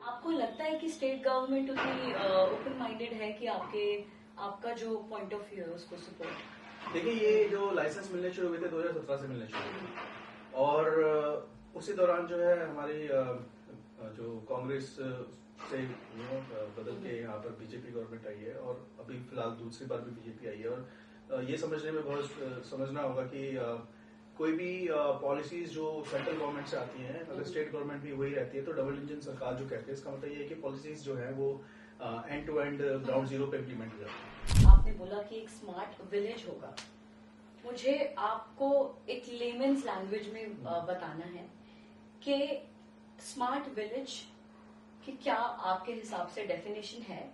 आपको लगता है कि स्टेट गवर्नमेंट उतनी ओपन माइंडेड है कि आपका जो पॉइंट ऑफ व्यू है उसको सपोर्ट? देखिए, ये जो लाइसेंस मिलने शुरू हुए थे 2017 से मिलने शुरू हुए और उसी दौरान जो है हमारी जो कांग्रेस से बदल के यहाँ पर बीजेपी गवर्नमेंट आई है और अभी फिलहाल दूसरी बार भी बीजेपी आई है। और ये समझने में बहुत समझना होगा कि कोई भी पॉलिसीज जो सेंट्रल गवर्नमेंट से आती हैं, अगर स्टेट गवर्नमेंट भी वही रहती है तो डबल इंजन सरकार जो कहते हैं, इसका मतलब ये है कि पॉलिसीज जो है वो end to end ground zero पे इम्प्लीमेंट हो जाती है। आपने बोला कि एक स्मार्ट विलेज होगा, मुझे आपको एक लेमन्स लैंग्वेज में बताना है कि स्मार्ट विलेज की क्या आपके हिसाब से डेफिनेशन है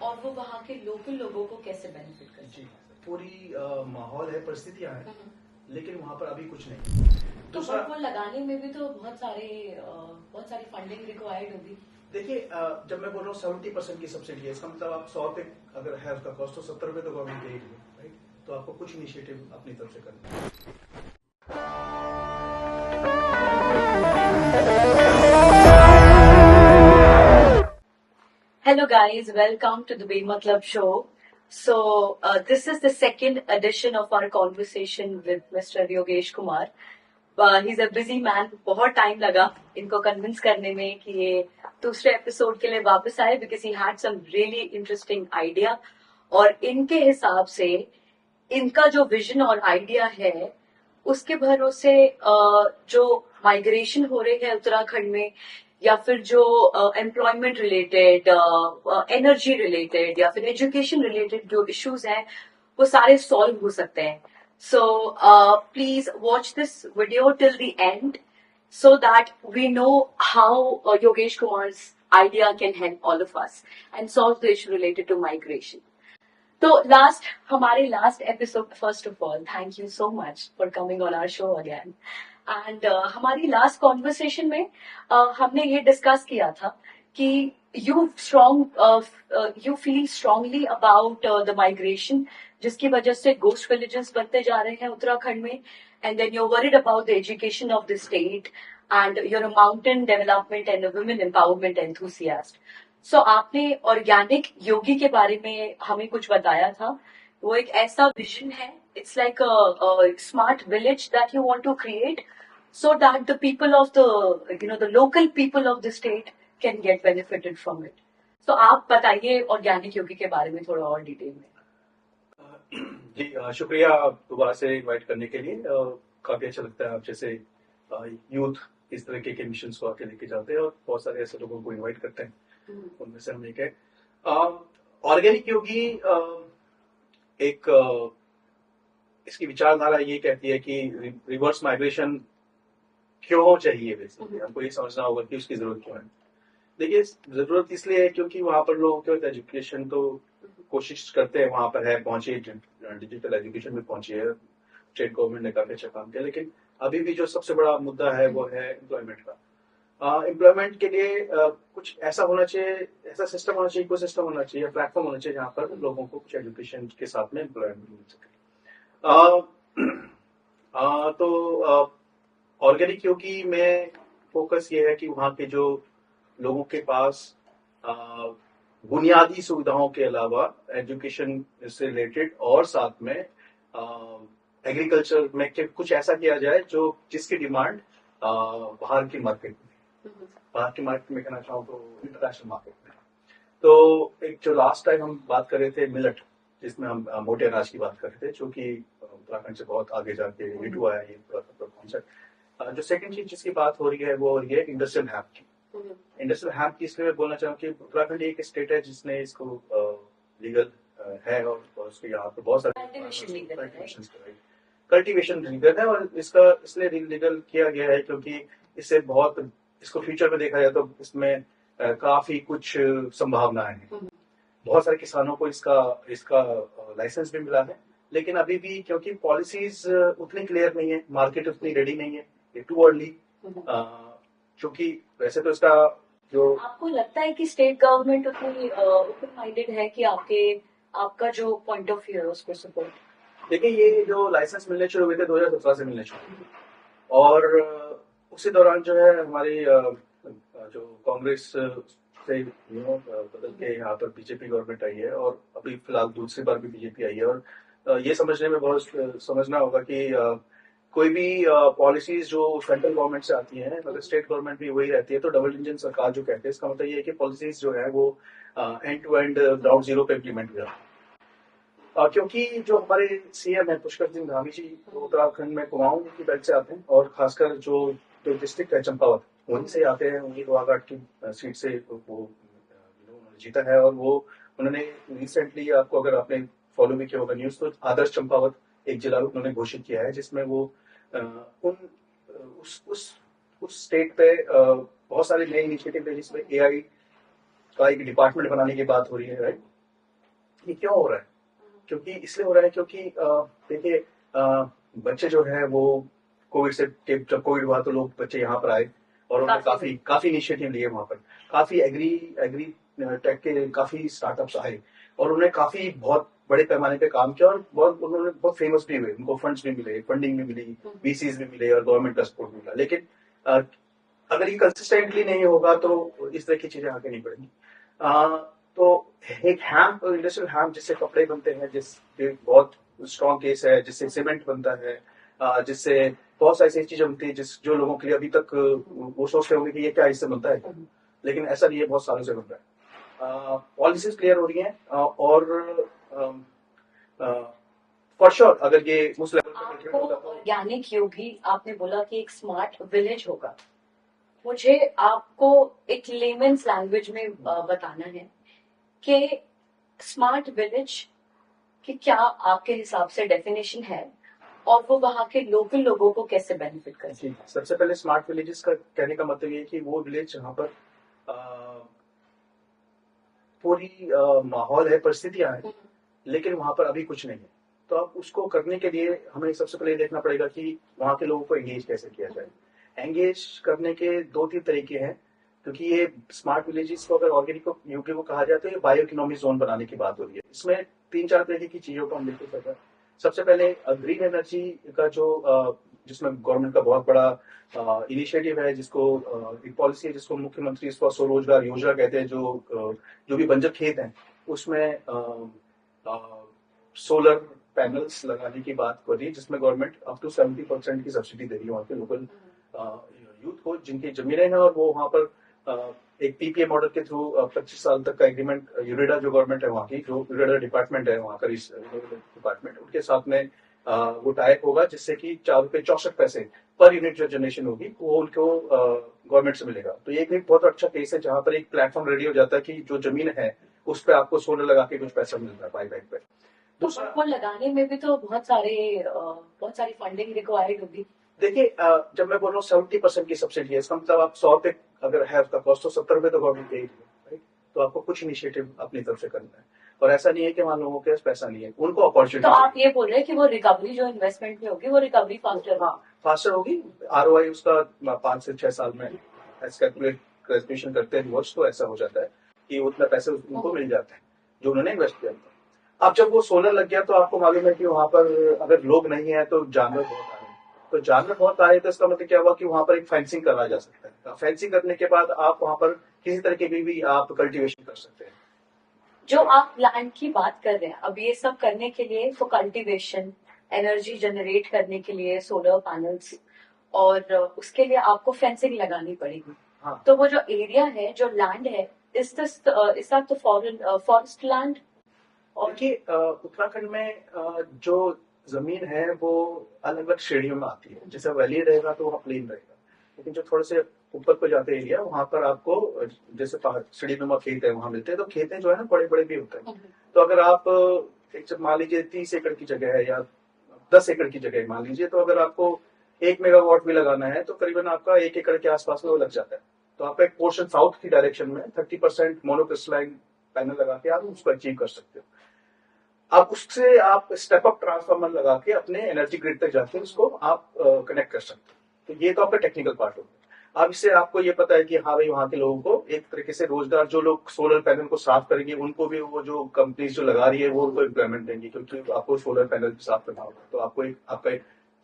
और वो वहाँ के लोकल लोगों को कैसे बेनिफिट करती है? पूरी माहौल है, परिस्थितियां हैं, लेकिन वहाँ पर अभी कुछ नहीं। तो वो लगाने में भी तो बहुत सारी फंडिंग रिक्वायर्ड होगी। देखिए, जब मैं बोल रहा हूँ 70% की सब्सिडी है, इसका मतलब आप 100 रुपए अगर है उसका कॉस्ट तो 70 रुपए तो गवर्नमेंट देगी, राइट? तो आपको कुछ इनिशिएटिव अपनी तरफ से करना है। Hello guys, welcome to the Bematlab show. So this is the second edition of our conversation with Mr. Yogesh Kumar. He's a busy man. बहुत टाइम लगा इनको कन्विंस करने में कि ये दूसरे एपिसोड के लिए वापस आए because he had some really interesting idea. और इनके हिसाब से इनका जो विजन और आइडिया है उसके भरोसे जो माइग्रेशन हो रही है उत्तराखंड में या फिर जो एम्प्लॉयमेंट रिलेटेड, एनर्जी रिलेटेड या फिर एजुकेशन रिलेटेड जो इश्यूज हैं वो सारे सॉल्व हो सकते हैं. So please watch this video till the end so that we know how Yogesh Kumar's idea can help all of us and solve the issue related to migration. तो हमारे last episode, first of all thank you so much for coming on our show again. And हमारी last conversation में हमने ये discuss किया था कि you feel strongly about the migration जिसकी वजह से गोस्ट विलेजेस बनते जा रहे हैं उत्तराखंड में, and then you worried about the education of the state and your a mountain development and women empowerment enthusiast. So आपने ऑर्गेनिक योगी के बारे में हमें कुछ बताया था. वो एक ऐसा विजन है, it's like a smart village that you want to create so that the people of the local people of the state can get benefited from it. So आप बताइए ऑर्गेनिक योगी के बारे में थोड़ा और डिटेल में. जी, शुक्रिया दोबारा से इनवाइट करने के लिए. काफी अच्छा लगता है आप जैसे यूथ इस तरह के मिशन को आके लेके जाते हैं और बहुत सारे ऐसे लोगों को इनवाइट करते हैं. उनमें से हम एक है. ऑर्गेनिक योगी एक इसकी विचारधारा ये कहती है कि रिवर्स माइग्रेशन क्यों चाहिए. बेसिकली हमको ये समझना होगा कि उसकी जरूरत क्यों है. देखिए, जरूरत इसलिए है क्योंकि वहां पर लोगों के एजुकेशन तो कोशिश करते हैं वहां पर है पहुंचे, डिजिटल एजुकेशन में पहुंची है, स्टेट गवर्नमेंट ने काफी अच्छा काम किया, लेकिन अभी भी जो सबसे बड़ा मुद्दा है वो है एम्प्लॉयमेंट का. एम्प्लॉयमेंट के लिए कुछ ऐसा होना चाहिए, ऐसा सिस्टम होना चाहिए, इकोसिस्टम होना चाहिए, प्लेटफॉर्म होना चाहिए जहाँ पर लोगों को कुछ एजुकेशन के साथ में एम्प्लॉयमेंट मिल सके. तो ऑर्गेनिक योगी में फोकस ये है कि वहाँ के जो लोगों के पास बुनियादी सुविधाओं के अलावा एजुकेशन से रिलेटेड और साथ में एग्रीकल्चर में कुछ ऐसा किया जाए जो जिसकी डिमांड बाहर की मार्केट में कहना चाहूँ तो इंटरनेशनल मार्केट में. तो एक जो लास्ट टाइम हम बात कर रहे थे मिलेट, जिसमें हम मोटे अनाज की बात कर रहे थे, जो कि उत्तराखंड से बहुत आगे जाके हिट हुआ है ये कॉन्सेप्ट. जो सेकंड चीज जिसकी बात हो रही है वो हो रही है इंडस्ट्रियल हैम्प की. इंडस्ट्रियल हैम्प की इसलिए मैं बोलना चाहूँ कि उत्तराखंड एक स्टेट है जिसने इसको लीगल है और उसके यहाँ पे बहुत सारे कल्टीवेशन लीगल है और इसका इसलिए लीगल किया गया है क्योंकि इससे बहुत इसको फ्यूचर में देखा जाए तो इसमें काफी कुछ संभावनाएं हैं. बहुत सारे किसानों को इसका लाइसेंस भी मिला है, लेकिन अभी भी क्योंकि पॉलिसीज उतनी क्लियर नहीं है, मार्केट उतनी रेडी नहीं है, ये टू अर्ली. क्योंकि वैसे तो इसका जो आपको लगता है कि स्टेट गवर्नमेंट उतनी ओपन माइंडेड है कि आपका जो पॉइंट ऑफ व्यू है उसको सपोर्ट? देखिए, ये जो लाइसेंस मिलने शुरू हुए थे 2017 से मिलने शुरू हुए और उसी दौरान जो है हमारी जो कांग्रेस से बदल के यहाँ पर बीजेपी गवर्नमेंट आई है और अभी फिलहाल दूसरी बार भी बीजेपी आई है। और ये समझने में बहुत समझना होगा कि कोई भी पॉलिसीज जो सेंट्रल गवर्नमेंट से आती हैं, अगर स्टेट गवर्नमेंट भी वही रहती है तो डबल इंजन सरकार जो कहते हैं, इसका मतलब ये है कि पॉलिसीज जो है वो end to end ground zero पे इम्प्लीमेंट हो जाती है। क्योंकि जो हमारे सीएम है पुष्कर सिंह धामी जी, वो उत्तराखंड में कुमाऊं की बेल्ट से आते हैं और खासकर जो डिस्ट्रिक्ट है चंपावत, वहीं से आते हैं। उन्हीं लोहाघाट की सीट से वो उन्होंने जीता है। और वो उन्होंने रिसेंटली, आपको अगर आपने फॉलो भी किया होगा न्यूज, तो आदर्श चंपावत एक जिला उन्होंने घोषित किया है, जिसमें वो उन उस स्टेट पे बहुत सारे नए इनिशिएटिव है, जिसमें एआई का एक डिपार्टमेंट बनाने की बात हो रही है। राइट, ये क्यों हो रहा है? क्योंकि इसलिए हो रहा है क्योंकि देखिए, बच्चे जो है वो कोविड से, जब कोविड हुआ तो लोग बच्चे यहाँ पर आए और उन्होंने काफी काफी इनिशिएटिव लिए। वहां पर काफी एग्री टेक के काफी स्टार्टअप्स आए और उन्होंने काफी बहुत बड़े पैमाने पे काम किया और उन्होंने बहुत फेमस भी हुए। उनको फंड्स भी मिले, फंडिंग भी मिली, वीसीज भी मिले और गवर्नमेंट का सपोर्ट मिला। लेकिन अगर ये कंसिस्टेंटली नहीं होगा तो इस तरह की चीजें आगे नहीं बढ़ेंगी। तो एक हैम्प, इंडस्ट्रियल हैम्प, जिससे कपड़े बनते हैं, जिसके बहुत स्ट्रॉन्ग केस है, जिससे सीमेंट बनता है, जिससे बहुत सारी ऐसी चीजें बनती है जो लोगों के लिए अभी तक वो सोचते होंगे कि ये क्या इससे बनता है, लेकिन ऐसा नहीं है, बहुत सालों से बन रहा है। पॉलिसीज क्लियर हो रही हैं और फॉर श्योर अगर ये उस लेवल आपको ऑर्गेनिक योगी आपने बोला कि एक स्मार्ट विलेज होगा, मुझे आपको एक लेमन्स लैंग्वेज में बताना है कि स्मार्ट विलेज की क्या आपके हिसाब से डेफिनेशन है और वो वहाँ के लोकल लोगों को कैसे बेनिफिट करती है? सबसे पहले स्मार्ट विलेजेस का कहने का मतलब ये है कि वो विलेज जहाँ पर पूरी माहौल है, परिस्थितियां हैं, लेकिन वहां पर अभी कुछ नहीं है। तो अब उसको करने के लिए हमें सबसे पहले देखना पड़ेगा कि वहां के लोगों को एंगेज कैसे किया जाए। एंगेज करने के 2-3 तरीके हैं, क्योंकि ये स्मार्ट विलेजेस को अगर ऑर्गेनिक यूके को कहा जाए तो ये बायो इकोनॉमी जोन बनाने की बात हो रही है। इसमें 3-4 तरीके की चीजों को हम देखते सकते हैं। सबसे पहले ग्रीन एनर्जी का जो जिसमें गवर्नमेंट का बहुत बड़ा इनिशिएटिव है, जिसको एक पॉलिसी है जिसको मुख्यमंत्री स्वरोजगार योजना कहते हैं। जो भी बंजर खेत हैं उसमें सोलर पैनल्स लगाने की बात हो रही है, जिसमें गवर्नमेंट अप टू 70% की सब्सिडी दे रही है वहाँ के लोकल यूथ को जिनकी जमीनें हैं, और वो वहाँ पर एक पीपीए मॉडल के थ्रू 25 साल तक का एग्रीमेंट, यूरेडा जो गवर्नमेंट है वहाँ की, जो यूरेडा डिपार्टमेंट है वहाँ का डिपार्टमेंट, उनके साथ में वो टाइप होगा, जिससे कि ₹4.64 पर यूनिट जो जनरेशन होगी वो उनको गवर्नमेंट से मिलेगा। तो ये एक बहुत अच्छा केस है जहां पर एक प्लेटफॉर्म रेडी हो जाता है कि जो जमीन है उस पर आपको सोलर लगा के कुछ पैसा मिलता है बाईबैक पे। तो लगाने में भी तो बहुत सारी फंडिंग रिक्वायर्ड होगी। देखिए, जब मैं बोल रहा हूँ 70% की सब्सिडी है, इसका मतलब आप 100 रुपए अगर है उसका कॉस्ट, तो 70 रुपए तो गवर्नमेंट देगी, राइट? तो आपको कुछ इनिशिएटिव अपनी तरफ से करना है, और ऐसा नहीं है कि वहां लोगों के पास पैसा नहीं है, उनको अपॉर्चुनिटी। तो आप ये बोल रहे हैं कि वो रिकवरी जो इन्वेस्टमेंट में होगी वो रिकवरी फास्टर होगी। आरओआई उसका 5 से 6 साल में कैलकुलेशन करते हैं वर्ष, तो ऐसा हो जाता है कि उतना पैसे उनको मिल जाते हैं जो उन्होंने इन्वेस्ट किया था। अब जब वो सोलर लग गया तो आपको मालूम है कि वहां पर अगर लोग नहीं है तो जानवर बहुत आ रहे हैं। तो जानवर बहुत आए तो इसका मतलब क्या हुआ कि वहां पर एक फेंसिंग करा जा सकता है। फेंसिंग करने के बाद आप वहां पर किसी तरीके की भी आप कल्टीवेशन कर सकते हैं। जो आप लैंड की बात कर रहे हैं, अब ये सब करने के लिए तो कल्टीवेशन, एनर्जी जनरेट करने के लिए सोलर पैनल्स, और उसके लिए आपको फेंसिंग लगानी पड़ेगी। हाँ। तो वो जो एरिया है, जो लैंड है, is that the forest land? और कि उत्तराखंड में जो जमीन है वो अलग अलग श्रेणियों में आती है। जैसे वैली रहेगा तो वहाँ प्लेन रहेगा, लेकिन जो थोड़े से ऊपर को जाते एरिया वहां पर आपको जैसे सीढ़ीनुमा खेत है वहां मिलते हैं। तो खेतें जो है ना बड़े बड़े भी होते हैं। तो अगर आप एक मान लीजिए 30 एकड़ की जगह है या 10 एकड़ की जगह मान लीजिए, तो अगर आपको 1 मेगावाट भी लगाना है तो करीबन आपका 1 एकड़ के आसपास में वो लग जाता है। तो आपका एक पोर्शन साउथ की डायरेक्शन में 30% मोनोक्रिस्टलाइन पैनल लगा के आप उसको अचीव कर सकते हो। अब उससे आप स्टेप अप ट्रांसफार्मर लगा के अपने एनर्जी ग्रिड तक जाके उसको आप कनेक्ट कर सकते हो। तो ये तो आपका टेक्निकल पार्ट हो गया। अब इससे आपको ये पता है कि हाँ भाई, वहां के लोगों को एक तरीके से रोजगार, जो लोग सोलर पैनल को साफ करेंगे उनको भी वो जो कंपनीज जो लगा रही है वो उनको एम्प्लॉयमेंट देंगी, क्योंकि आपको सोलर पैनल साफ करना होगा। तो आपको आपका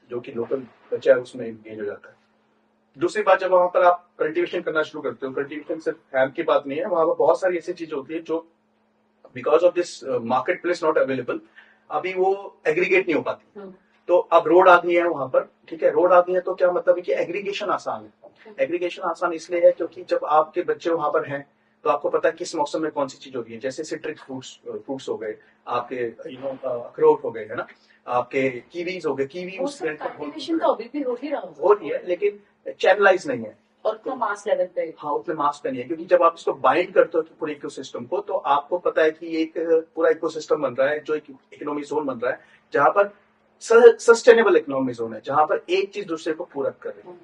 जो कि लोकल बचा है उसमें एंगेज हो जाता है। दूसरी बात, जब वहां पर आप कल्टीवेशन करना शुरू करते हो, कल्टीवेशन सिर्फ हैम की बात नहीं है, वहां पर बहुत सारी ऐसी चीजें होती है जो because of this market place not available, अभी वो एग्रीगेट नहीं हो पाती। तो अब रोड आ गई है वहां पर, ठीक है, रोड आ गई है तो क्या मतलब है कि एग्रीगेशन आसान है। एग्रीगेशन आसान इसलिए है क्योंकि जब आपके बच्चे वहां पर हैं तो आपको पता है किस मौसम में कौन सी चीज हो रही है, जैसे सिट्रिक फ्रूट्स हो गए आपके, अखरोट हो गए, है ना, आपके कीवीज हो गए, कीवी उस कल्टीवेशन तो अभी भी हो ही रहा हो रही है लेकिन चैनलाइज नहीं है और उतना मास लेवल पे। हाँ, उतने मास पे नहीं है, क्योंकि जब आप इसको बाइंड करते हो पूरे इकोसिस्टम को, तो आपको पता है कि एक पूरा इकोसिस्टम बन रहा है, जो एक इकोनॉमिक जोन बन रहा है, जहां पर सस्टेनेबल इकोनॉमिक जोन है, जहां पर एक चीज दूसरे को पूरक कर रही है।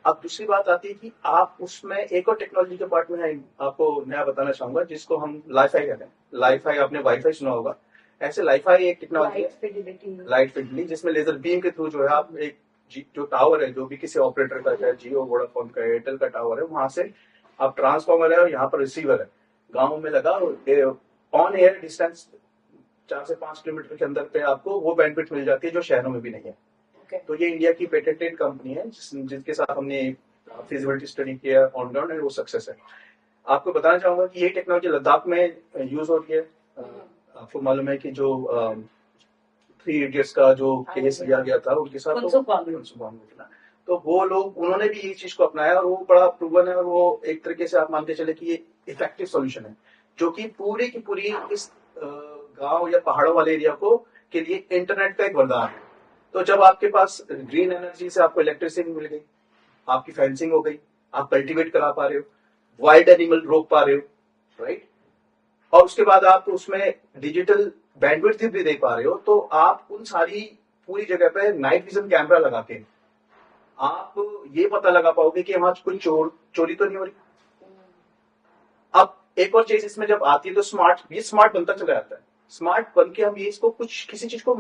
अब दूसरी बात आती है कि आप उसमें एक और टेक्नोलॉजी के पार्ट में है, आपको नया बताना चाहूंगा, जिसको हम लाइफाई कहते हैं। लाइफाई, आपने वाईफाई सुना होगा, ऐसे लाइफाई एक टेक्नोलॉजी है, लाइट फिडिलिटी, जिसमें लेजर बीम के थ्रू जो है आप एक जो टावर है, जो भी किसी ऑपरेटर का, चाहे जियो, वोडाफोन का, एयरटेल का टावर है, वहां से आप ट्रांसफॉर्मर है और यहाँ पर रिसीवर है, गाँव में लगा, ऑन एयर डिस्टेंस 4 से 5 किलोमीटर के अंदर पे आपको वो बैंडविड्थ मिल जाती है जो शहरों में भी नहीं है। तो ये इंडिया की पेटेंटेड कंपनी है जिसके साथ हमने फिजिबिलिटी स्टडी किया ऑन ग्राउंड, एंड वो सक्सेस है। आपको बताना चाहूंगा कि ये टेक्नोलॉजी लद्दाख में यूज होती है। आपको मालूम है कि जो 3 इडियट्स का जो केस लिया गया था उनके साथ, तो वो लोग, उन्होंने भी ये चीज को अपनाया और वो बड़ा प्रूवन है, और वो एक तरीके से आप मानते चले कि ये इफेक्टिव सॉल्यूशन है, जो कि पूरी की पूरी इस गांव या पहाड़ों वाले एरिया को के लिए इंटरनेट का एक वरदान है। तो जब आपके पास ग्रीन एनर्जी से आपको इलेक्ट्रिसिटी मिल गई, आपकी फेंसिंग हो गई, आप कल्टीवेट करा पा रहे हो, वाइल्ड एनिमल रोक पा रहे हो, राइट, और उसके बाद आप उसमें डिजिटल बैंडविड्थ भी दे पा रहे हो, तो आप उन सारी पूरी जगह पे नाइट विजन कैमरा लगा के आप ये पता लगा पाओगे कि वहां कोई चोरी तो नहीं हो रही। अब एक और चीज इसमें जब आती है तो स्मार्ट बनता चला जाता है। स्मार्ट बन के हम ये इसको कुछ किसी चीज को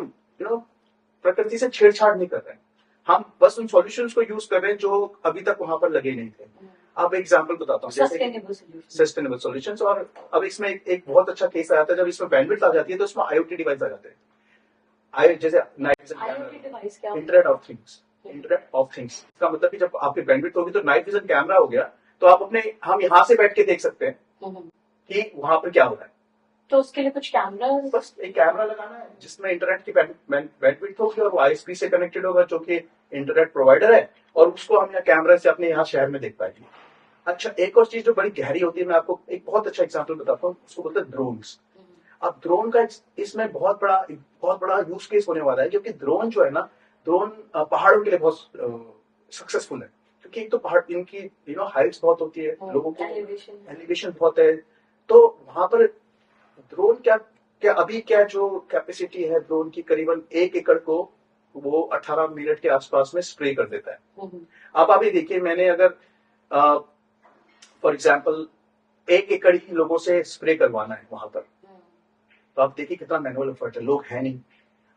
प्रकृति से छेड़छाड़ नहीं कर रहे हैं, हम बस उन सॉल्यूशंस को यूज कर रहे हैं जो अभी तक वहां पर लगे नहीं थे। अब एग्जांपल बताता हूँ, सस्टेनेबल सॉल्यूशंस। और अब इसमें एक बहुत अच्छा केस आया था, जब इसमें बैंडविड्थ आ जाती है तो इसमें IoT डिवाइस आ जाते हैं, जैसे internet of things. Internet of things का मतलब कि जब आपकी बैंडविड्थ होगी तो नाइट विजन कैमरा हो गया, तो आप हम यहाँ से बैठ के देख सकते हैं कि वहां पर क्या हो रहा है। तो उसके लिए कुछ कैमरा, बस एक कैमरा लगाना है जिसमें इंटरनेट की बैंडविड्थ होगी और वो ISP से कनेक्टेड होगा, जो कि इंटरनेट प्रोवाइडर है, और उसको हम यहाँ कैमरा से अपने यहाँ शहर में देख पाएंगे। अच्छा, एक और चीज जो बड़ी गहरी होती है, मैं आपको एक बहुत अच्छा एग्जांपल बताता हूँ, उसको बोलते हैं ड्रोन्स। अब ड्रोन का इसमें बहुत बड़ा यूज केस होने वाला है, क्योंकि ड्रोन जो है ना, ड्रोन पहाड़ों के लिए बहुत सक्सेसफुल है, क्योंकि एक तो पहाड़, इनकी हाइट्स बहुत होती है, लोगों को एलिवेशन बहुत है, तो वहां पर ड्रोन अभी जो कैपेसिटी है ड्रोन की, करीबन 1 एकड़ को वो 18 मिनट के आसपास में स्प्रे कर देता है। अब अभी देखिए, मैंने अगर फॉर एग्जाम्पल 1 एकड़ ही लोगों से स्प्रे करवाना है वहां पर, तो आप देखिए कितना मैनुअल एफर्ट है, लोग है नहीं।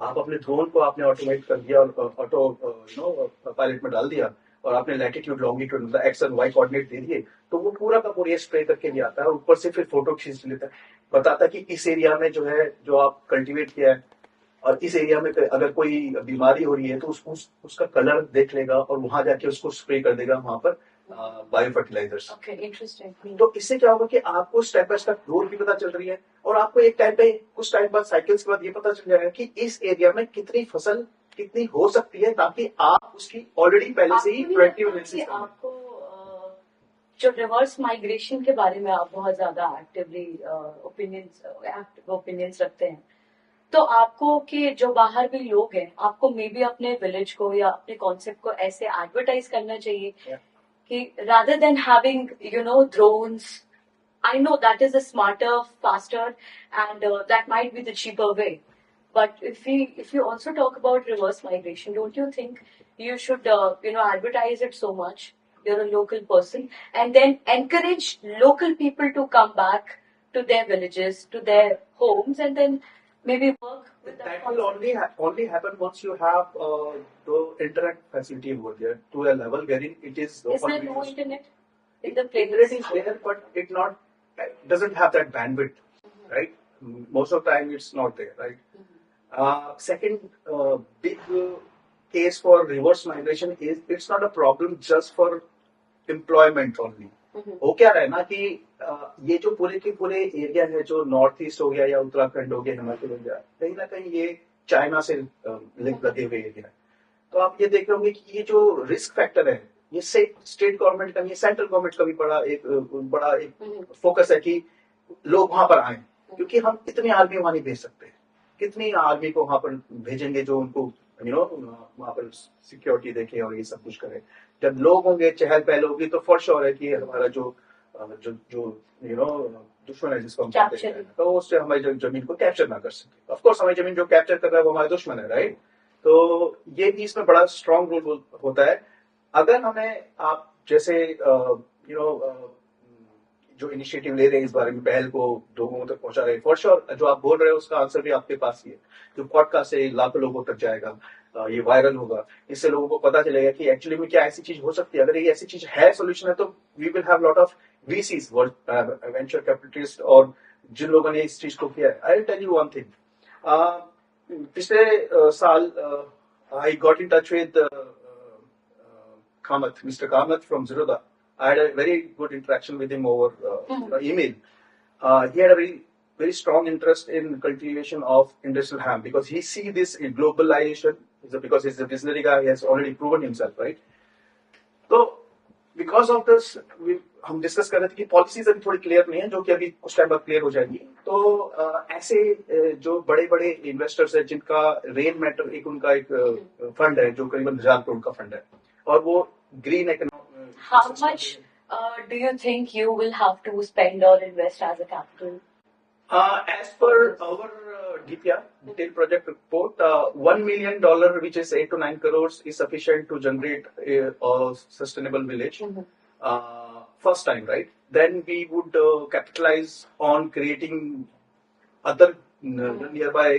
आप अपने ड्रोन को आपने ऑटोमेट कर दिया और ऑटो पायलट में डाल दिया, और आपने लैटिट्यूड लॉन्गिट्यूड मतलब X और Y कोऑर्डिनेट दे दिए, तो वो पूरा का पूरा स्प्रे करके भी आता है, और ऊपर से फिर फोटो खींच लेता है, बताता है कि इस एरिया में जो है, जो आप कल्टीवेट किया है, और इस एरिया में अगर कोई बीमारी हो रही है तो उसका कलर देख लेगा और वहां जाके उसको स्प्रे कर देगा वहां पर बायो फर्टिलाइजर्स। इंटरेस्टिंग। तो इससे क्या होगा कि आपको स्टेप बाय स्टेप ग्रोथ भी पता चल रही है, और आपको एक टाइम पे, कुछ टाइम बाद, साइकिल्स के बाद ये पता चल जाएगा कि इस एरिया में कितनी फसल कितनी हो सकती है, ताकि आप उसकी ऑलरेडी पहले से ही प्रिवेंटिव आपको जो रिवर्स माइग्रेशन के बारे में आप बहुत ज्यादा एक्टिवली ओपिनियंस रखते हैं, तो आपको कि जो बाहर भी लोग हैं, आपको मे बी अपने विलेज को या अपने कॉन्सेप्ट को ऐसे एडवर्टाइज करना चाहिए कि rather than having drones, I know that is a smarter, faster, and that might be the cheaper way. But if you also talk about reverse migration, don't you think you should advertise it so much? You're a local person, and then encourage local people to come back to their villages, to their homes, and then maybe work with that will only happen once you have the internet facility over there to a level wherein it is. Is there no internet in the place? Internet is there, but it doesn't have that bandwidth, right? Most of the time, it's not there, right? Second big case for reverse migration is, it's not a problem just for employment only. वो क्या रहा है ना कि ये जो पूरे के पूरे एरिया है, जो नॉर्थ ईस्ट हो गया या उत्तराखंड हो गया, हिमाचल हो गया, कहीं ना कहीं ये चाइना से लिंक लगे हुए एरिया है। तो आप ये देख रहे होंगे कि ये जो रिस्क फैक्टर है, ये स्टेट गवर्नमेंट का, ये सेंट्रल गवर्नमेंट का भी बड़ा एक फोकस है कि लोग वहां पर आए, क्योंकि हम इतनी आर्मी वहां नहीं भेज सकते। कितनी आर्मी को वहां पर भेजेंगे जो उनको वहां पर सिक्योरिटी देखे और ये सब कुछ करे। जब लोग होंगे, चहल पहल होगी, तो फॉर श्योर है कि हमारा जो जो जो दुश्मन है जिसको हम कहते हैं, तो उससे हमारी जमीन को कैप्चर ना कर सके। ऑफ कोर्स हमारी जमीन जो कैप्चर कर रहा है वो हमारा दुश्मन है, राइट। तो ये भी इसमें बड़ा स्ट्रांग रोल होता है। अगर हमें आप जैसे जो इनिशिएटिव ले रहे हैं इस बारे में, पहल को लोगों तक पहुंचा रहे हैं, फॉर श्योर जो आप बोल रहे हो उसका आंसर भी आपके पास ही है। जो पॉडकास्ट से लाखों लोगों तक जाएगा, ये वायरल होगा, इससे लोगों को पता चलेगा कि एक्चुअली में क्या ऐसी चीज हो सकती है। अगर ये ऐसी चीज है, सोल्यूशन है, तो we will have lot of VCs, venture capitalist, और जिन लोगों ने इस चीज को किया है। I will tell you one thing. पिछले साल I got in touch with Kamath, Mr. Kamath from Zerodha. I had a very good interaction with him over email. He had a very strong interest in cultivation of industrial hemp because he see this in globalization, because he's a visionary guy, he has already proven himself, right? So because of this, हम discuss कर रहे थे कि policies अभी थोड़ी clear नहीं है, जो कि अभी कुछ टाइम बाद क्लियर हो जाएगी। तो ऐसे जो बड़े बड़े इन्वेस्टर्स हैं जिनका रेन मैटर उनका एक फंड है जो करीबन 1000 करोड़ का फंड है, और वो green economy. How much do you think you will have to spend or invest as a capital? As per our DPR, detailed project report, $1 million, which is 8 to 9 crores, is sufficient to generate a sustainable village. First time, right? Then we would capitalize on creating other nearby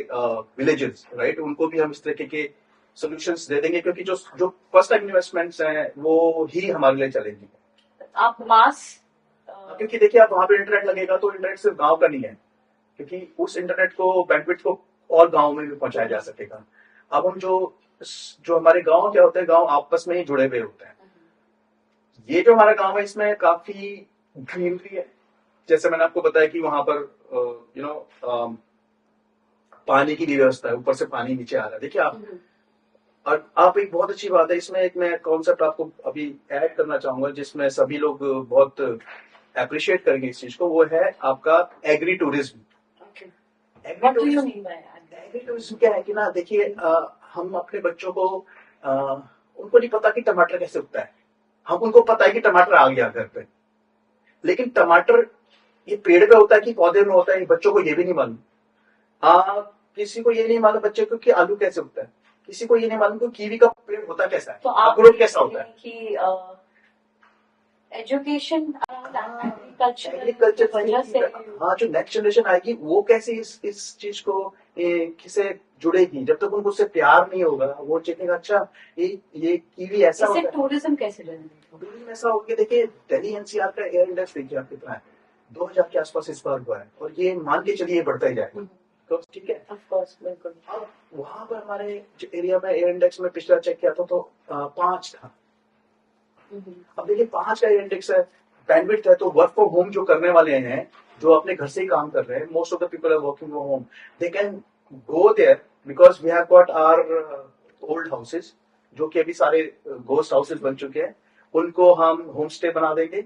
villages, right? उनको भी हम इस तरीके के solutions दे देंगे, क्योंकि जो first time investments हैं वो ही हमारे लिए चलेंगी। आप मास क्योंकि देखिए, आप वहां पे इंटरनेट लगेगा तो इंटरनेट सिर्फ गांव का नहीं है, क्योंकि उस इंटरनेट को, बैंडविड्थ को और गांव में भी पहुंचाया जा सकेगा। अब हम जो हमारे गांव क्या होते हैं, गांव आपस में ही जुड़े हुए होते हैं। ये जो हमारा गांव है, इसमें काफी ग्रीनरी है। जैसे मैंने आपको बताया कि वहां पर पानी की भी व्यवस्था है, ऊपर से पानी नीचे आ रहा है। देखिए आप एक बहुत अच्छी बात है, इसमें एक मैं कॉन्सेप्ट आपको अभी ऐड करना चाहूंगा जिसमें सभी लोग बहुत अप्रिशिएट करेंगे इस चीज को। वो है आपका एग्री टूरिज्म। एग्री टूरिज्म क्या है कि ना, देखिए हम अपने बच्चों को उनको नहीं पता कि टमाटर कैसे उगता है। हम उनको पता है कि टमाटर आ गया घर पे, लेकिन टमाटर ये पेड़ पे होता है कि पौधे में होता है, बच्चों को ये भी नहीं मालूम। किसी को ये नहीं मालूम बच्चे को कि आलू कैसे उगता है, किसी को ये नहीं मालूम कि कीवी का पेड़ होता कैसा है, तो अखरोट कैसा होता है। कि एजुकेशन एग्रीकल्चर वजह से, हाँ, जो नेक्स्ट जनरेशन आएगी वो कैसे इस चीज को किसे जुड़ेगी। जब तक उनको उससे प्यार नहीं होगा, वो चेकेगा अच्छा ये कीवी ऐसा होता है। टूरिज्म कैसे टूरिज्म ऐसा होगा। देखिए दिल्ली एनसीआर का एयर इंडेक्स देखिए आप कितना है, 2000 के आसपास इस बार हुआ है, और ये मान के चलिए बढ़ता ही जाएगा। तो ठीक है, ऑफ कोर्स, बिल्कुल। अब वहां पर हमारे एरिया में एयर इंडेक्स में पिछला चेक किया था तो 5 था। अब देखिए 5 का एयर इंडेक्स है, बैंडविड्थ है, तो वर्क फ्रॉम होम जो करने वाले हैं, जो अपने घर से ही काम कर रहे हैं, most of the people are working from home, they can go there because we have got our old houses, जो कि अभी सारे घोस्ट हाउसेज बन चुके हैं। उनको हम होम स्टे बना देंगे,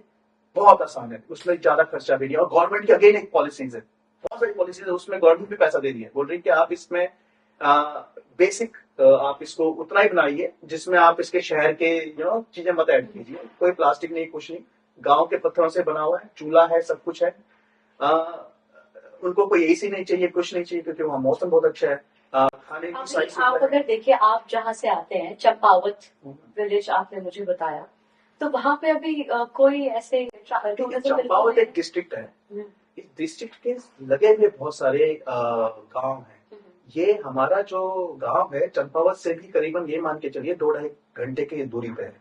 बहुत आसान है, उसमें ज्यादा खर्चा भी नहीं। और गवर्नमेंट की अगेन एक पॉलिसीज है, बहुत सारी पॉलिसीज है, उसमें गवर्नमेंट भी पैसा दे रही है, बोल रही है कि आप इसमें बेसिक आप इसको उतना ही बनाइए जिसमें आप इसके शहर के चीजें मत ऐड कीजिए। कोई प्लास्टिक नहीं, कुछ नहीं, गांव के पत्थरों से बना हुआ है, चूल्हा है, सब कुछ है। उनको कोई एसी नहीं चाहिए, कुछ नहीं चाहिए, क्योंकि वहाँ मौसम बहुत अच्छा है। खाने की साइज आप अगर देखिए, आप जहाँ से आते हैं, चंपावत विलेज आपने मुझे बताया, तो वहाँ पे अभी कोई ऐसे चंपावत एक डिस्ट्रिक्ट है, इस डिस्ट्रिक्ट के लगे हुए बहुत सारे गांव हैं। ये हमारा जो गांव है चंपावत से भी करीबन ये मान के चलिए 2-2.5 घंटे की दूरी पे है।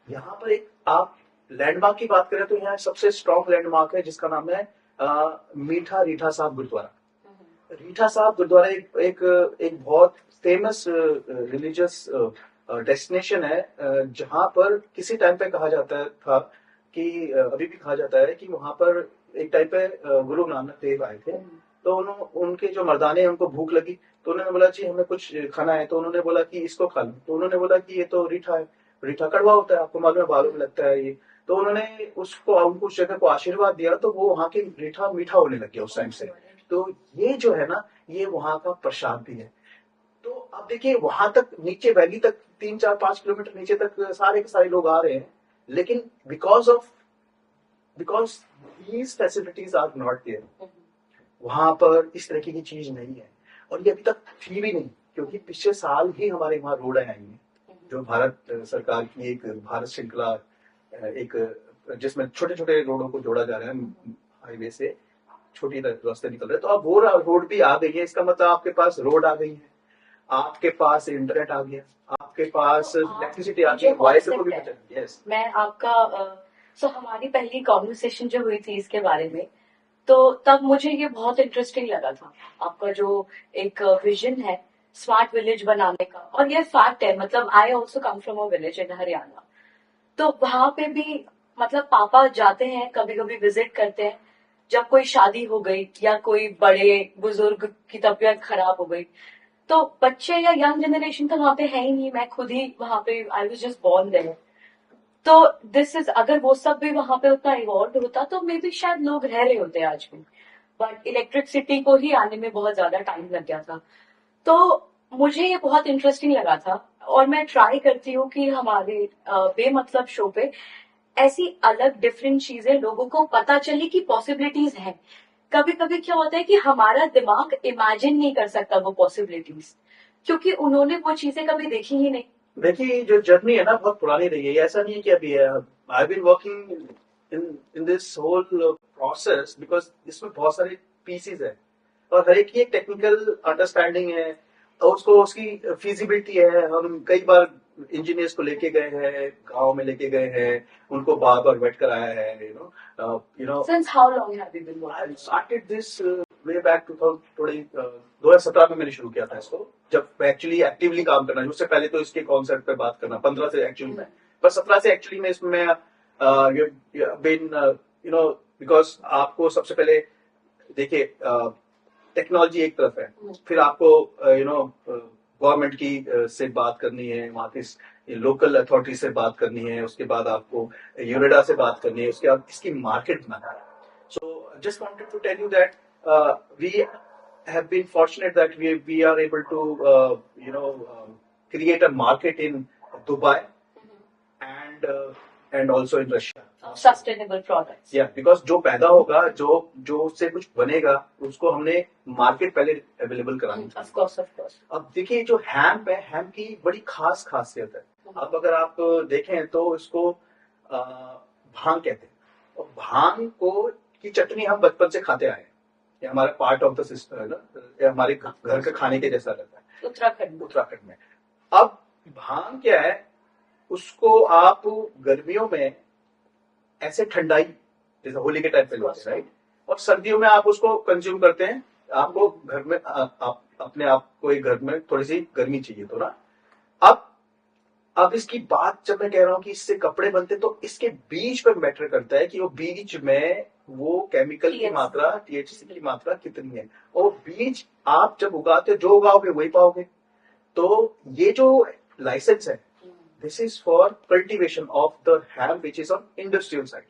यहाँ पर एक आप लैंडमार्क की बात करें तो यहाँ सबसे स्ट्रॉन्ग लैंडमार्क है जिसका नाम है मीठा रीठा साहब गुरुद्वारा। रीठा साहब गुरुद्वारा एक बहुत फेमस रिलीजियस डेस्टिनेशन है, जहाँ पर किसी टाइम पे कहा जाता था कि अभी भी कहा जाता है कि वहां पर एक टाइम पे गुरु नानक देव आए थे, तो उनके जो मर्दाने हैं, उनको भूख लगी, तो उन्होंने बोला जी हमें कुछ खाना है, तो उन्होंने बोला कि इसको खा लो, तो उन्होंने बोला कि ये तो रीठा है, रीठा कड़वा होता है, आपको मालूम है, बालों में लगता है ये। तो उन्होंने उनको उस जगह को आशीर्वाद दिया, तो वो वहां के रीठा मीठा होने लग गया उस टाइम से। तो ये जो है ना, ये वहां का प्रसाद भी है। तो अब देखिए वहां तक नीचे वैली तक 3 4 5 किलोमीटर नीचे तक सारे के सारे लोग आ रहे हैं, लेकिन because these facilities are not there, वहां पर इस तरीके की चीज नहीं है, और ये अभी तक थी भी नहीं, क्योंकि पिछले साल ही हमारे वहां रोड आई है, जो भारत सरकार की एक भारत श्रृंखला, एक जिसमें छोटे छोटे रोडों को जोड़ा जा रहा है, हाईवे से छोटी रास्ते निकल रहे हैं, तो अब वो रोड भी आ गई है। इसका मतलब आपके पास रोड आ गई है, आपके पास इंटरनेट आ गया, आपके पास इलेक्ट्रिसिटी आ गई, वायस को भी बचा। यस, मैं आपका हमारी पहली कॉन्वर्सेशन जो हुई थी इसके बारे में, तो तब मुझे ये बहुत इंटरेस्टिंग लगा था, आपका जो एक विजन है स्मार्ट विलेज बनाने का। और ये फैक्ट है, मतलब I also come from a village in Haryana, तो वहां पे भी मतलब पापा जाते हैं, कभी कभी विजिट करते हैं, जब कोई शादी हो गई या कोई बड़े बुजुर्ग की तबीयत खराब हो गई, तो बच्चे या यंग जनरेशन तो वहां पे है ही नहीं। मैं खुद ही वहां पे, I was just born there. तो दिस इज, अगर वो सब भी वहां पे उतना इवॉल्व होता तो मे बी शायद लोग रह रहे होते आज भी, बट इलेक्ट्रिसिटी को ही आने में बहुत ज्यादा टाइम लग गया था। तो मुझे ये बहुत इंटरेस्टिंग लगा था, और मैं ट्राई करती हूँ कि हमारे बेमतलब शो पे ऐसी अलग डिफरेंट चीजें लोगों को पता चले कि पॉसिबिलिटीज हैं। कभी कभी क्या होता है कि हमारा दिमाग इमेजिन नहीं कर सकता वो पॉसिबिलिटीज, क्योंकि उन्होंने वो चीजें कभी देखी ही नहीं। देखिए जो जर्नी है ना बहुत पुरानी रही है, ऐसा नहीं है कि अभी है। I been working in this whole process because इसमें बहुत सारे पीसेस है, और हर एक की एक टेक्निकल अंडरस्टैंडिंग है, और उसको उसकी फिजिबिलिटी है। हम कई बार इंजीनियर्स को लेके गए हैं, गांव में लेके गए हैं, उनको बार बार वेट कराया है, you know since how long have you been I working? started this way back 2017 में मैंने शुरू किया था इसको, जब मैं एक्चुअली एक्टिवली काम करना, उससे पहले तो इसके कॉन्सेप्ट पे बात करना 15 से एक्चुअली में, पर 17 से एक्चुअली में इसमें बिन यू नो, बिकॉज आपको सबसे पहले देखिए टेक्नोलॉजी एक तरफ है, फिर आपको गवर्नमेंट की से बात करनी है, वहां की लोकल अथॉरिटी से बात करनी है, उसके बाद आपको यूरेडा से बात करनी है, उसके बाद इसकी मार्केट बनाना है। So just wanted to tell you that we have been fortunate that we are able to create a market in Dubai and also in Russia. Sustainable products. Yeah, because जो पैदा होगा, जो उससे कुछ बनेगा, उसको हमने मार्केट पहले अवेलेबल करानी ऑफ कोर्स ऑफ कोर्स। अब देखिए जो हैम्प है, हैम्प की बड़ी खास खासियत है। अब अगर आप देखें तो इसको भांग कहते हैं, और भांग को की चटनी हम बचपन से खाते आए हैं, ये हमारा पार्ट ऑफ द सिस्टम है ना, ये हमारे घर के खाने के जैसा रहता है उत्तराखंड में। अब भांग क्या है, उसको आप गर्मियों में ऐसे ठंडाई जैसे होली के टाइम पे लोग, राइट, और सर्दियों में आप उसको कंज्यूम करते हैं, आपको घर में आप अपने आप को एक घर में थोड़ी सी गर्मी चाहिए तो ना। अब इसकी बात जब मैं कह रहा हूं कि इससे कपड़े बनते, तो इसके बीज पर मैटर करता है कि वो बीज में वो केमिकल की मात्रा, टीएचसी की मात्रा कितनी है, और बीज आप जब उगाते हो, जो उगाओगे वही पाओगे। तो ये जो लाइसेंस है, this is for cultivation of the hemp which is on industrial side.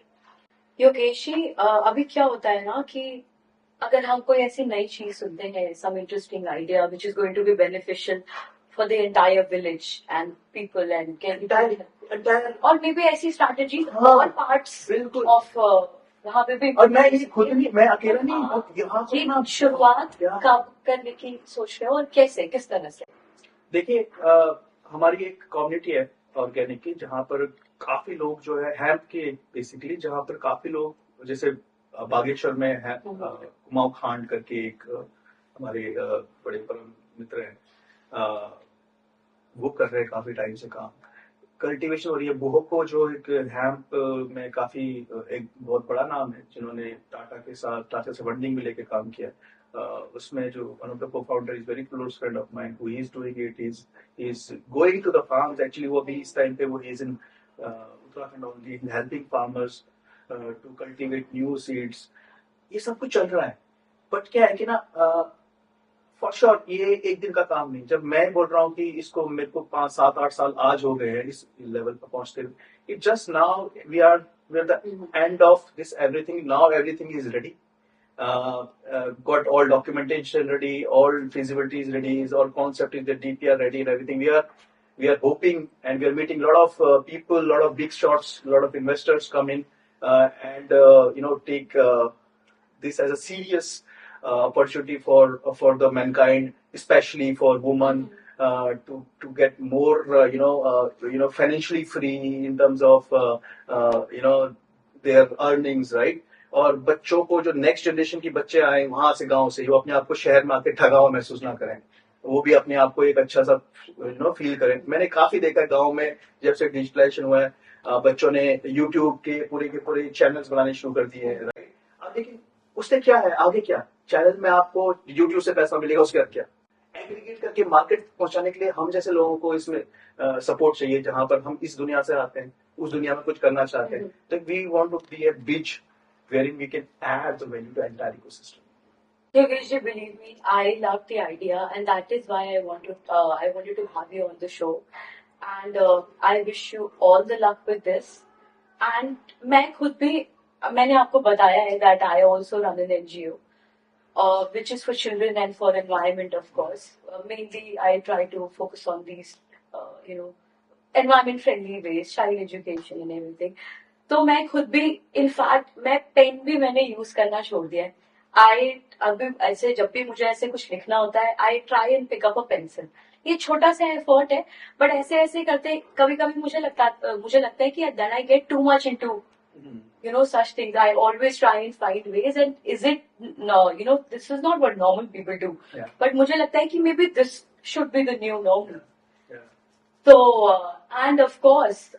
Yogesh ji, अभी क्या होता है ना कि अगर हम कोई ऐसी नई चीज सुनते हैं, some interesting idea which is going to be beneficial for the entire village and people and entire और मे बी ऐसी स्ट्रैटेजी हाँ, और पार्ट्स बिल्कुल ऑफ वहाँ पे भी, और मैं ये खुद नहीं, मैं अकेला नहीं, यहाँ पे ना ये शुरुआत कब करने की सोच रहे हो, और कैसे, किस तरह से? देखिए हमारी एक कम्युनिटी है ऑर्गेनिक की, जहाँ पर काफी लोग जो है हैम्प के बेसिकली, जहाँ पर काफी लोग, जैसे बागेश्वर में है कुमाऊं खांड करके एक हमारे बड़े परम मित्र हैं, वो कर रहे हैं काफी टाइम से काम, कल्टीवेशन हो रही है। बोहोको जो एक हैम्प में काफी एक बहुत बड़ा नाम है, जिन्होंने टाटा से फंडिंग भी लेके काम किया, उसमें जो one of the co-founder is very close friend of mine, who is doing it, is going to the farms. Actually वो अभी इस टाइम पे वो is in Uttarakhand only, helping farmers to cultivate new seeds, ये सब कुछ चल रहा है. बट क्या है कि ना, फॉर श्योर ये एक दिन का काम नहीं. जब मैं बोल रहा हूँ कि इसको मेरे को 5, 7, 8 साल आज हो गए हैं इस लेवल पर पहुंचते हुए, it just now we are the end of this everything. Now everything is ready. Got all documentation ready, all feasibility is ready, all concept is the DPR ready and everything. We are hoping and we are meeting a lot of people, a lot of big shots, a lot of investors come in and take this as a serious opportunity for the mankind, especially for women, to get more financially free in terms of their earnings, right? और बच्चों को, जो next generation की बच्चे आए वहां से, गांव से, वो अपने आप को शहर में आके ठगा हुआ महसूस ना करें, वो भी अपने आप को एक अच्छा सा फील करें. मैंने काफी देखा है गांव में, जब से डिजिटलाइजेशन हुआ है, बच्चों ने यूट्यूब के पूरे चैनल्स बनाने शुरू कर दिए हैं, राइट? अब देखिए उससे क्या है, आगे क्या चैनल में आपको यूट्यूब से पैसा मिलेगा, उसके बाद क्या एग्रीगेट करके मार्केट पहुंचाने के लिए हम जैसे लोगों को इसमें सपोर्ट चाहिए. जहां पर हम इस दुनिया से आते हैं, उस दुनिया में कुछ करना चाहते हैं, तो we want to be a bridge wherein we can add the value to the entire ecosystem. Yogesh, believe me, I love the idea, and that is why I wanted to have you on the show. And I wish you all the luck with this. And मैं खुद भी, मैंने आपको बताया है that I also run an NGO, which is for children and for environment, of course. Mainly, I try to focus on these, environment-friendly ways, child education and everything. तो मैं खुद भी, इनफैक्ट मैं पेन भी मैंने यूज करना छोड़ दिया है. अभी ऐसे जब भी मुझे ऐसे कुछ लिखना होता है, I try and pick up a pencil. ये छोटा सा एफर्ट है, बट ऐसे करते कभी कभी मुझे लगता है कि then I get too much into such things. I always try and find ways, and is it this is not what normal people do. Yeah. But मुझे लगता है कि maybe this should be the new normal. Yeah. So and of course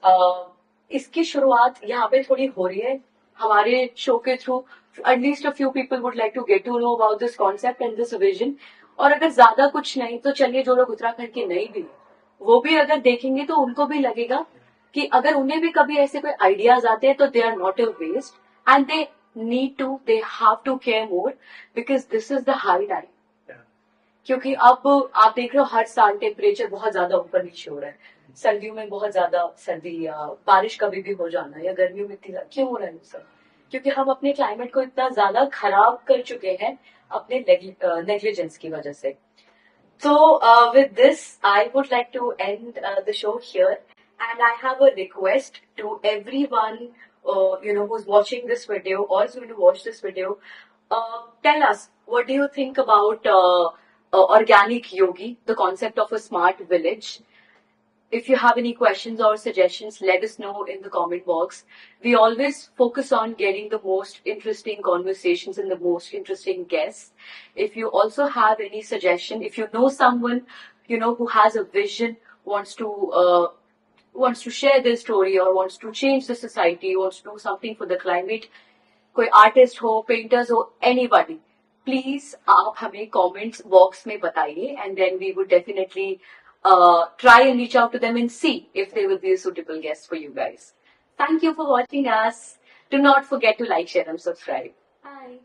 इसकी शुरुआत यहाँ पे थोड़ी हो रही है हमारे शो के through. At least a few people would like to get to know about this concept and this vision. और अगर ज्यादा कुछ नहीं तो चलिए, जो लोग उत्तराखंड के नहीं भी, वो भी अगर देखेंगे तो उनको भी लगेगा कि अगर उन्हें भी कभी ऐसे कोई आइडियाज आते हैं तो they are not a waste, and they have to care more, because this is the high time. क्योंकि अब आप देख रहे हो हर साल टेम्परेचर बहुत ज्यादा ऊपर नीचे हो रहा है. सर्दियों में बहुत ज्यादा सर्दी, या बारिश कभी भी हो जाना, या गर्मियों में इतनी क्यों हो रहा है सब? क्योंकि हम अपने क्लाइमेट को इतना ज्यादा खराब कर चुके हैं अपने नेग्लिजेंस की वजह से. So with this, I would like to end the show here, and I have a request to everyone, who's watching this video or is going to watch this video. Tell us, what do you think about organic yogi, the concept of a smart village? If you have any questions or suggestions, let us know in the comment box. We always focus on getting the most interesting conversations and the most interesting guests. If you also have any suggestion, if you know someone, who has a vision, wants to share their story, or wants to change the society, wants to do something for the climate, कोई artist हो, painters हो, anybody, please आप हमें comments box में बताइए, and then we would definitely try and reach out to them and see if they will be a suitable guest for you guys. Thank you for watching us. Do not forget to like, share and subscribe. Bye.